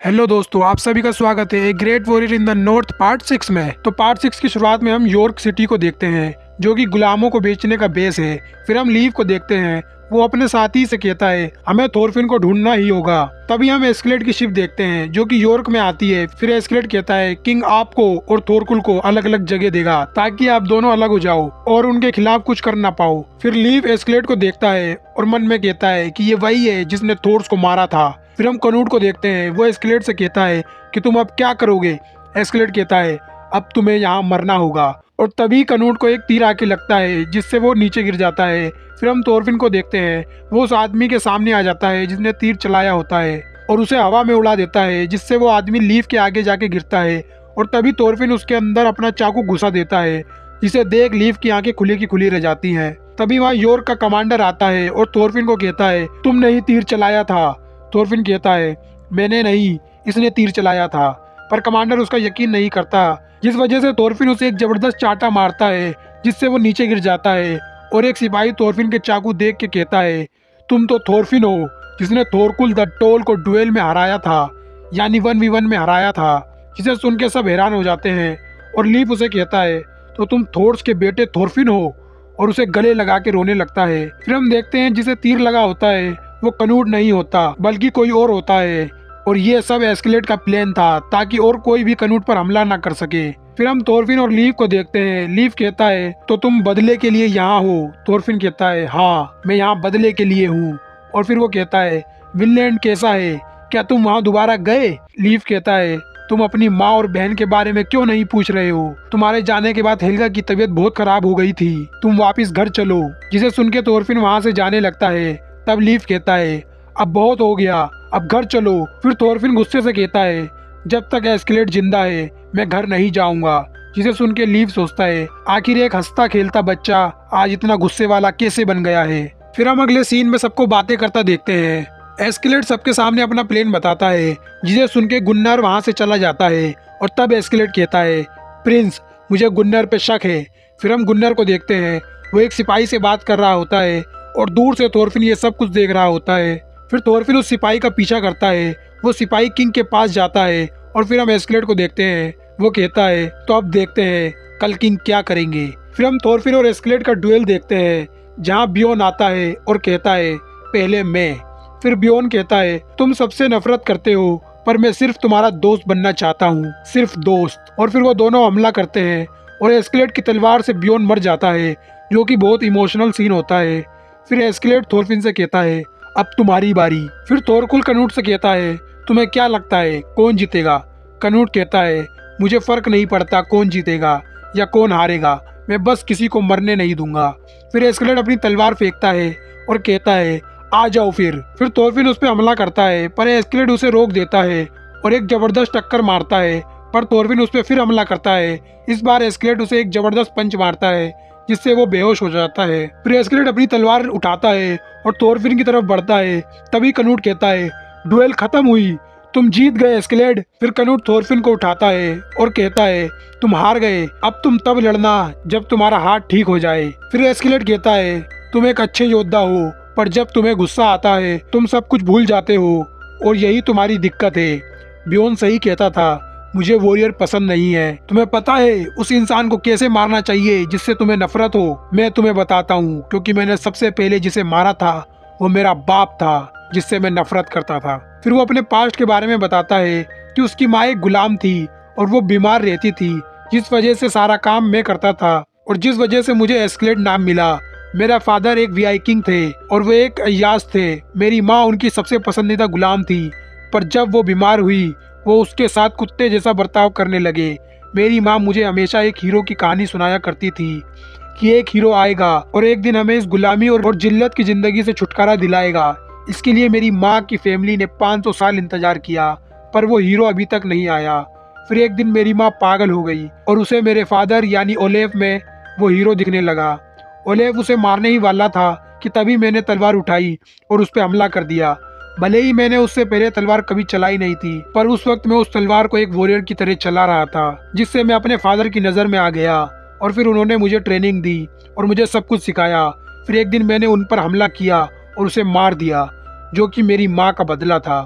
Hello दोस्तों, आप सभी का स्वागत है a great warrior in the north part 6 में। तो पार्ट 6 की शुरुआत में हम यॉर्क सिटी को देखते हैं जो कि गुलामों को बेचने का बेस है। फिर हम लीव को देखते हैं, वो अपने साथी से कहता है हमें थोरफिन को ढूंढना ही होगा। तभी हम एस्केलेट की शिप देखते हैं जो कि यॉर्क में आती है। फिर एस्केलेट कहता है किंग आपको और थोरकुल को अलग अलग जगह देगा ताकि आप दोनों अलग हो जाओ और उनके खिलाफ कुछ कर ना पाओ। फिर लीव एस्केलेट को देखता है और मन में कहता है कि ये वही है जिसने थोर्स को मारा था। फिर हम कनूट को देखते हैं, वो एस्केलेट से कहता है कि तुम अब क्या करोगे। एस्केलेट कहता है अब तुम्हें यहाँ मरना होगा। और तभी कनूट को एक तीर आके लगता है जिससे वो नीचे गिर जाता है। फिर हम थोरफिन को देखते हैं, वो उस आदमी के सामने आ जाता है जिसने तीर चलाया होता है और उसे हवा में उड़ा देता है, जिससे वो आदमी लीव के आगे जाके गिरता है। और तभी थोरफिन उसके अंदर अपना चाकू घुसा देता है, जिसे देख लीव की आंखें खुली की खुली रह जाती हैं। तभी वहाँ यॉर्क का कमांडर आता है और थोरफिन को कहता है तुमने ही तीर चलाया था। थोरफिन कहता है मैंने नहीं, इसने तीर चलाया था। पर कमांडर उसका यकीन नहीं करता, जिस वजह से थोरफिन उसे एक जबरदस्त चाटा मारता है जिससे वो नीचे गिर जाता है। और एक सिपाही थोरफिन के चाकू देख के कहता है तुम तो थोरफिन हो जिसने थोरकुल द टोल को डुएल में हराया था, यानी 1v1 में हराया था। जिसे सुन के सब हैरान हो जाते हैं और लीफ उसे कहता है तो तुम थोर्स के बेटे थोरफिन हो, और उसे गले लगा के रोने लगता है। फिर हम देखते हैं जिसे तीर लगा होता है वो कनूट नहीं होता बल्कि कोई और होता है। और ये सब एस्केलेट का प्लान था ताकि और कोई भी कनूट पर हमला ना कर सके। फिर हम थोरफिन और लीव को देखते हैं। लीव कहता है तो तुम बदले के लिए यहाँ हो। थोरफिन कहता है हाँ, मैं यहाँ बदले के लिए हूँ। और फिर वो कहता है विनलैंड कैसा है, क्या तुम वहाँ दोबारा गए। लीव कहता है तुम अपनी माँ और बहन के बारे में क्यों नहीं पूछ रहे हो। तुम्हारे जाने के बाद हेल्गा की तबीयत बहुत खराब हो गई थी, तुम वापस घर चलो। जिसे सुन के थोरफिन वहाँ से जाने लगता है। तब लीव कहता है अब बहुत हो गया, अब घर चलो। फिर थोरफिन गुस्से से कहता है जब तक एस्केलेट जिंदा है मैं घर नहीं जाऊंगा। जिसे सुन के लीव सोचता है आखिर एक हंसता खेलता बच्चा आज इतना गुस्से वाला कैसे बन गया है। फिर हम अगले सीन में सबको बातें करता देखते हैं। एस्केलेट सबके सामने अपना प्लान बताता है, जिसे सुन के गुन्नर वहाँ से चला जाता है। और तब एस्केलेट कहता है प्रिंस मुझे गुन्नर पे शक है। फिर हम गुन्नर को देखते हैं, वो एक सिपाही से बात कर रहा होता है और दूर से थोरफिन ये सब कुछ देख रहा होता है। फिर थोरफिन उस सिपाही का पीछा करता है, वो सिपाही किंग के पास जाता है। और फिर हम एस्केलेट को देखते हैं, वो कहता है तो अब देखते हैं कल किंग क्या करेंगे। फिर हम थोरफिन और एस्केलेट का डुएल देखते हैं, जहाँ बियोन आता है और कहता है पहले मैं। फिर बियोन कहता है तुम सबसे नफरत करते हो पर मैं सिर्फ तुम्हारा दोस्त बनना चाहता हूँ, सिर्फ दोस्त। और फिर वो दोनों हमला करते हैं और एस्केलेट की तलवार से बियोन मर जाता है, जो कि बहुत इमोशनल सीन होता है। फिर एस्केलेट थोरफिन से कहता है अब तुम्हारी बारी। फिर थोरकुल कनूट से कहता है तुम्हें क्या लगता है कौन जीतेगा। कनूट कहता है मुझे फर्क नहीं पड़ता कौन जीतेगा या कौन हारेगा, मैं बस किसी को मरने नहीं दूंगा। फिर एस्केलेट अपनी तलवार फेंकता है और कहता है आ जाओ। फिर थोरफिन उस पर हमला करता है पर एस्केलेट उसे रोक देता है और एक जबरदस्त टक्कर मारता है। पर थोरफिन उस पर फिर हमला करता है। इस बार एस्केलेट उसे एक जबरदस्त पंच मारता है जिससे वो बेहोश हो जाता है। फिर एस्केलेट अपनी तलवार उठाता है और थोरफिन की तरफ बढ़ता है। तभी कनूट कहता है डुएल खत्म हुई, तुम जीत गए एस्केलेट। फिर कनूट थोरफिन को उठाता है और कहता है तुम हार गए, अब तुम तब लड़ना जब तुम्हारा हाथ ठीक हो जाए। फिर एस्केलेट कहता है तुम एक अच्छे योद्धा हो पर जब तुम्हें गुस्सा आता है तुम सब कुछ भूल जाते हो और यही तुम्हारी दिक्कत है। बियोन सही कहता था, मुझे वॉरियर पसंद नहीं है। तुम्हें पता है उस इंसान को कैसे मारना चाहिए जिससे तुम्हें नफरत हो। मैं तुम्हें बताता हूँ, क्योंकि मैंने सबसे पहले जिसे मारा था वो मेरा बाप था जिससे मैं नफरत करता था। फिर वो अपने पास्ट के बारे में बताता है कि उसकी माँ एक गुलाम थी और वो बीमार रहती थी, जिस वजह से सारा काम मैं करता था और जिस वजह से मुझे एस्केलेट नाम मिला। मेरा फादर एक वीआई थे और वो एक अय्याज थे। मेरी माँ उनकी सबसे पसंदीदा गुलाम थी, पर जब वो बीमार हुई वो उसके साथ कुत्ते जैसा बर्ताव करने लगे। मेरी माँ मुझे हमेशा एक हीरो की कहानी सुनाया करती थी कि एक हीरो आएगा और एक दिन हमें इस गुलामी और जिल्लत की जिंदगी से छुटकारा दिलाएगा। इसके लिए मेरी माँ की फैमिली ने 500 साल इंतजार किया पर वो हीरो अभी तक नहीं आया। फिर एक दिन मेरी माँ पागल हो गई और उसे मेरे फादर यानी ओलेफ में वो हीरो दिखने लगा। ओलेफ उसे मारने ही वाला था कि तभी मैंने तलवार उठाई और उस पर हमला कर दिया। भले ही मैंने उससे पहले तलवार कभी चलाई नहीं थी, पर उस वक्त मैं उस तलवार को एक वॉरियर की तरह चला रहा था, जिससे मैं अपने फादर की नज़र में आ गया। और फिर उन्होंने मुझे ट्रेनिंग दी और मुझे सब कुछ सिखाया। फिर एक दिन मैंने उन पर हमला किया और उसे मार दिया, जो कि मेरी माँ का बदला था।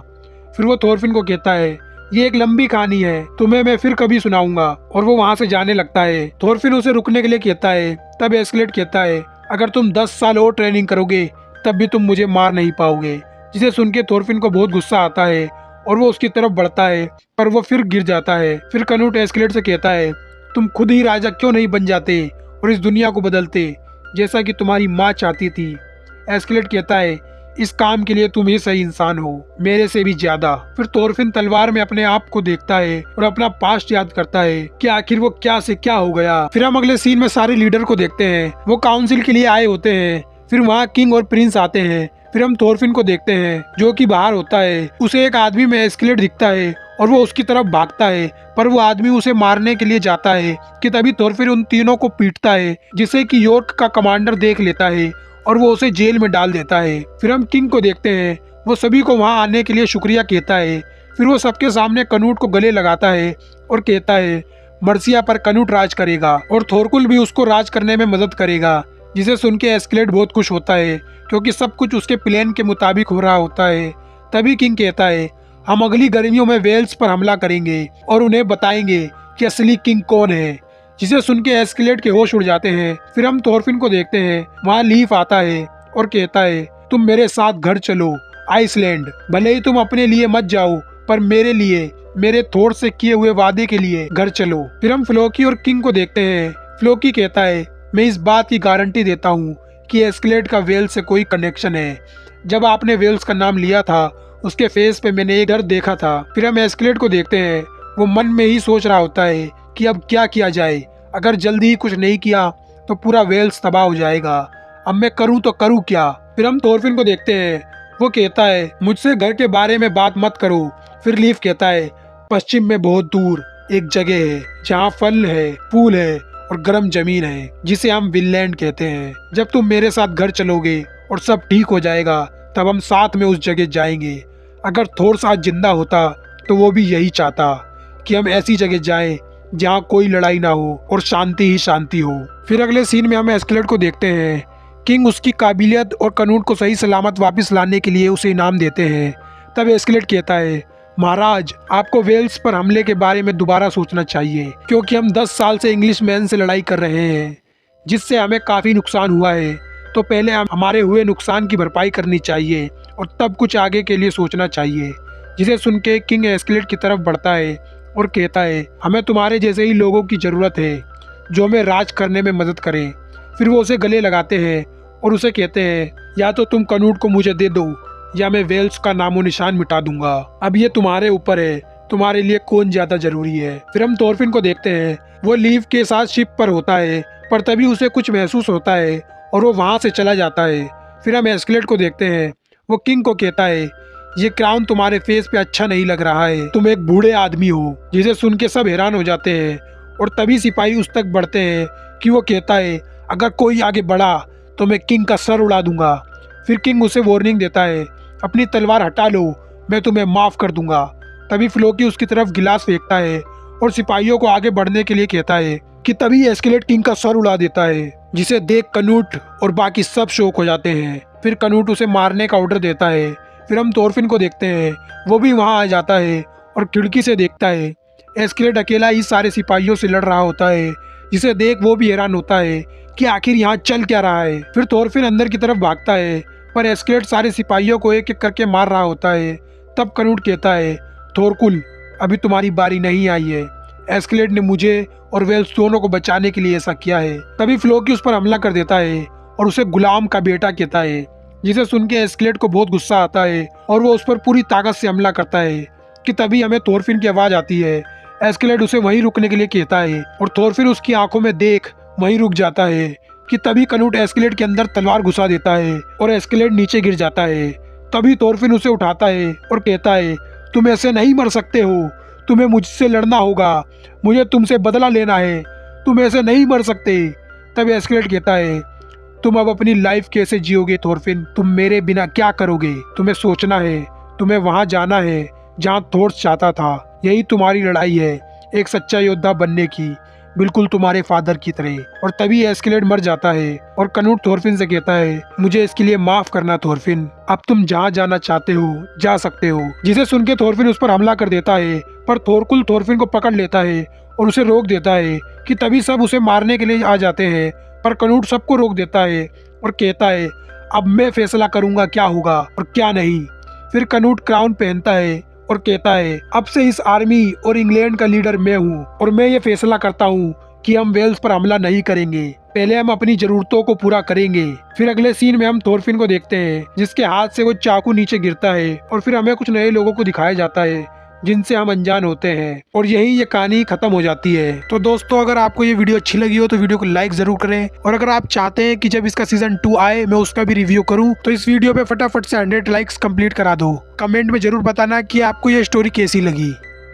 फिर वो थोरफिन को कहता है ये एक लंबी कहानी है, तुम्हें मैं फिर कभी सुनाऊंगा। और वो वहाँ से जाने लगता है। थोरफिन उसे रुकने के लिए कहता है। तब एस्केलेड कहता है, अगर तुम 10 साल और ट्रेनिंग करोगे तब भी तुम मुझे मार नहीं पाओगे। जिसे सुन के थोरफिन को बहुत गुस्सा आता है और वो उसकी तरफ बढ़ता है, पर वो फिर गिर जाता है। फिर कनूट एस्केलेड से कहता है, तुम खुद ही राजा क्यों नहीं बन जाते और इस दुनिया को बदलते जैसा कि तुम्हारी माँ चाहती थी। एस्केलेड कहता है, इस काम के लिए तुम ही सही इंसान हो, मेरे से भी ज्यादा। फिर थोरफिन तलवार में अपने आप को देखता है और अपना पास्ट याद करता है कि आखिर वो क्या से क्या हो गया। फिर हम अगले सीन में सारे लीडर को देखते हैं। वो काउंसिल के लिए आए होते हैं। फिर वहाँ किंग और प्रिंस आते हैं। फिर हम थोरफिन को देखते हैं जो कि बाहर होता है। उसे एक आदमी में एस्केलेड दिखता है और वो उसकी तरफ भागता है, पर वो आदमी उसे मारने के लिए जाता है कि तभी थोरफिन उन तीनों को पीटता है, जिसे कि यॉर्क का कमांडर देख लेता है और वो उसे जेल में डाल देता है। फिर हम किंग को देखते हैं। वो सभी को वहां आने के लिए शुक्रिया कहता है। फिर वो सबके सामने कनूट को गले लगाता है और कहता है, मर्सिया पर कनूट राज करेगा और थोरकुल भी उसको राज करने में मदद करेगा। जिसे सुन के एस्केलेड बहुत खुश होता है क्योंकि सब कुछ उसके प्लान के मुताबिक हो रहा होता है। तभी किंग कहता है, हम अगली गर्मियों में वेल्स पर हमला करेंगे और उन्हें बताएंगे कि असली किंग कौन है। जिसे सुन के एस्केलेड के होश उड़ जाते हैं। फिर हम थोरफिन को देखते हैं। वहाँ लीफ आता है और कहता है, तुम मेरे साथ घर चलो आइसलैंड। भले ही तुम अपने लिए मत जाओ, पर मेरे लिए, मेरे थोर से किए हुए वादे के लिए घर चलो। फिर हम फ्लोकी और किंग को देखते हैं। फ्लोकी कहता है, मैं इस बात की गारंटी देता हूँ कि एस्केलेड का वेल्स से कोई कनेक्शन है। जब आपने वेल्स का नाम लिया था उसके फेस पे मैंने एक डर देखा था। फिर हम एस्केलेड को देखते हैं। वो मन में ही सोच रहा होता है कि अब क्या किया जाए। अगर जल्दी ही कुछ नहीं किया तो पूरा वेल्स तबाह हो जाएगा। अब मैं करूँ तो करूँ क्या। फिर हम थोरफिन को देखते हैं। वो कहता है, मुझसे घर के बारे में बात मत करो। फिर लीफ कहता है, पश्चिम में बहुत दूर एक जगह है जहाँ फल है, फूल है और गर्म जमीन है, जिसे हम विनलैंड कहते हैं। जब तुम मेरे साथ घर चलोगे और सब ठीक हो जाएगा तब हम साथ में उस जगह जाएंगे। अगर थोर साथ जिंदा होता तो वो भी यही चाहता कि हम ऐसी जगह जाएं जहाँ कोई लड़ाई ना हो और शांति ही शांति हो। फिर अगले सीन में हम एस्केलेड को देखते हैं। किंग उसकी काबिलियत और कनूट को सही सलामत वापस लाने के लिए उसे इनाम देते हैं। तब एस्केलेड कहता है, महाराज, आपको वेल्स पर हमले के बारे में दोबारा सोचना चाहिए, क्योंकि हम 10 साल से इंग्लिश मैन से लड़ाई कर रहे हैं जिससे हमें काफ़ी नुकसान हुआ है। तो पहले हमारे हुए नुकसान की भरपाई करनी चाहिए और तब कुछ आगे के लिए सोचना चाहिए। जिसे सुन के किंग एस्केलेड की तरफ बढ़ता है और कहता है, हमें तुम्हारे जैसे ही लोगों की ज़रूरत है जो हमें राज करने में मदद करें। फिर वो उसे गले लगाते हैं और उसे कहते हैं, या तो तुम कनूट को मुझे दे दो या मैं वेल्स का नामो निशान मिटा दूंगा। अब ये तुम्हारे ऊपर है, तुम्हारे लिए कौन ज्यादा जरूरी है। फिर हम थोरफिन को देखते हैं। वो लीव के साथ शिप पर होता है, पर तभी उसे कुछ महसूस होता है और वो वहां से चला जाता है। फिर हम एस्केलेड को देखते हैं। वो किंग को कहता है, ये क्राउन तुम्हारे फेस पे अच्छा नहीं लग रहा है, तुम एक बूढ़े आदमी हो। जिसे सुन के सब हैरान हो जाते हैं और तभी सिपाही उस तक बढ़ते हैं कि वो कहता है, अगर कोई आगे बढ़ा तो मैं किंग का सर उड़ा दूंगा। फिर किंग उसे वार्निंग देता है, अपनी तलवार हटा लो, मैं तुम्हें माफ कर दूंगा। तभी फ्लोकी उसकी तरफ गिलास फेंकता है और सिपाहियों को आगे बढ़ने के लिए कहता है कि तभी एस्केलेड किंग का सर उड़ा देता है, जिसे देख कनूट और बाकी सब शौक हो जाते हैं। फिर कनूट उसे मारने का ऑर्डर देता है। फिर हम थोरफिन को देखते हैं। वो भी वहां आ जाता है और खिड़की से देखता है एस्केलेड अकेला ही सारे सिपाहियों से लड़ रहा होता है, जिसे देख वो भी हैरान होता है कि आखिर यहाँ चल क्या रहा है। फिर थोरफिन अंदर की तरफ भागता है, पर एस्केलेड सारे सिपाहियों को एक एक करके मार रहा होता है। तब कनूट कहता है, थोरकुल, अभी तुम्हारी बारी नहीं आई है। एस्केलेड ने मुझे और वेल्स दोनों को बचाने के लिए ऐसा किया है। तभी फ्लोकी उस पर हमला कर देता है और उसे गुलाम का बेटा कहता है, जिसे सुन के एस्केलेड को बहुत गुस्सा आता है और वो उस पर पूरी ताकत से हमला करता है कि तभी हमें थोरफिन की आवाज आती है। एस्केलेड उसे वहीं रुकने के लिए कहता है और थोरफिन उसकी आंखों में देख वहीं रुक जाता है कि तभी कनूट एस्केलेड के अंदर तलवार घुसा देता है और एस्केलेड नीचे गिर जाता है। तभी थोरफिन उसे उठाता है और कहता है, तुम ऐसे नहीं मर सकते हो, तुम्हें मुझसे लड़ना होगा, मुझे तुमसे बदला लेना है, तुम ऐसे नहीं मर सकते। तब एस्केलेड कहता है, तुम अब अपनी लाइफ कैसे जियोगे थोरफिन, तुम मेरे बिना क्या करोगे। तुम्हें सोचना है, तुम्हें वहां जाना है जहां थोर्स चाहता था। यही तुम्हारी लड़ाई है, एक सच्चा योद्धा बनने की, बिल्कुल तुम्हारे फादर की तरह। और तभी एस्केलेड मर जाता है और कनूट थोरफिन से कहता है, मुझे इसके लिए माफ करना थोरफिन, अब तुम जहाँ जाना चाहते हो जा सकते हो। जिसे सुन के थोरफिन उस पर हमला कर देता है, पर थोरकुल थोरफिन को पकड़ लेता है और उसे रोक देता है कि तभी सब उसे मारने के लिए आ जाते हैं। पर कनूट सबको रोक देता है और कहता है अब मैं फैसला करूंगा क्या होगा और क्या नहीं। फिर कनूट क्राउन पहनता है और कहता है अब से इस आर्मी और इंग्लैंड का लीडर मैं हूँ और मैं ये फैसला करता हूँ कि हम वेल्स पर हमला नहीं करेंगे, पहले हम अपनी जरूरतों को पूरा करेंगे। फिर अगले सीन में हम थोरफिन को देखते हैं जिसके हाथ से वो चाकू नीचे गिरता है और फिर हमें कुछ नए लोगों को दिखाया जाता है जिनसे हम अनजान होते हैं और यही ये कहानी खत्म हो जाती है। तो दोस्तों अगर आपको ये वीडियो अच्छी लगी हो तो वीडियो को लाइक जरूर करें और अगर आप चाहते हैं कि जब इसका सीजन 2 आए मैं उसका भी रिव्यू करूं तो इस वीडियो पे फटाफट से 100 लाइक्स कंप्लीट करा दो। कमेंट में जरूर बताना कि आपको ये स्टोरी कैसी लगी।